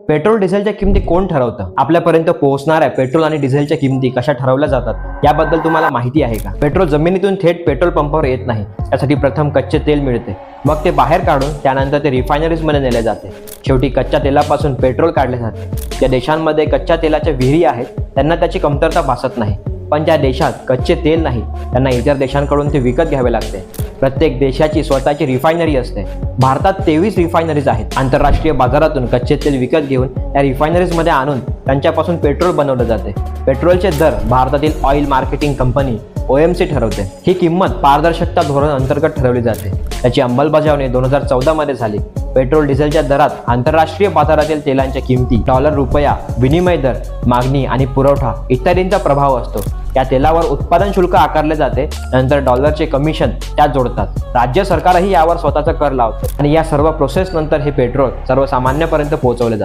Petrol डिझेलच्या किमती कोण ठरवतं? आपल्यापर्यंत पोहोचणाऱ्या पेट्रोल आणि डिझेलच्या किमती कशा ठरवल्या जातात याबद्दल तुम्हाला माहिती आहे का? पेट्रोल जमिनीतून थेट पेट्रोल पंपावर येत नाही. त्यासाठी प्रथम कच्चे तेल मिळते, मग ते बाहेर काढून त्यानंतर ते रिफायनरीजमध्ये नेले जाते. शेवटी कच्च्या तेलापासून पेट्रोल काढले जाते. ज्या देशांमध्ये कच्च्या तेलाच्या विहिरी आहेत त्यांना त्याची कमतरता भासत नाही, पण ज्या देशात कच्चे तेल नाही त्यांना इतर देशांकडून ते विकत घ्यावे लागते. प्रत्येक देशाची स्वतःची रिफायनरी असते. भारतात 23 रिफायनरीज आहेत. आंतरराष्ट्रीय बाजारातून कच्चे तेल विकत घेऊन त्या रिफायनरीजमध्ये आणून त्यांच्यापासून पेट्रोल बनवले जाते. पेट्रोलचे दर भारतातील ऑइल मार्केटिंग कंपनी OMC ठरवते. ही किंमत पारदर्शकता धोरण अंतर्गत ठरवली जाते. त्याची अंमलबजावणी 2014 मध्ये झाली. पेट्रोल डिझेलच्या दरात आंतरराष्ट्रीय बाजारातील तेलांच्या किमती, डॉलर रुपया विनिमय दर, मागणी आणि पुरवठा इत्यादींचा प्रभाव असतो. या तेलावर उत्पादन शुल्क आकारले जाते, नंतर डॉलरचे कमिशन त्यात जोडतात. राज्य सरकारही यावर स्वतःचा कर लावते आणि या सर्व प्रोसेस नंतर हे पेट्रोल सर्वसामान्यांपर्यंत पोहोचवले जाते.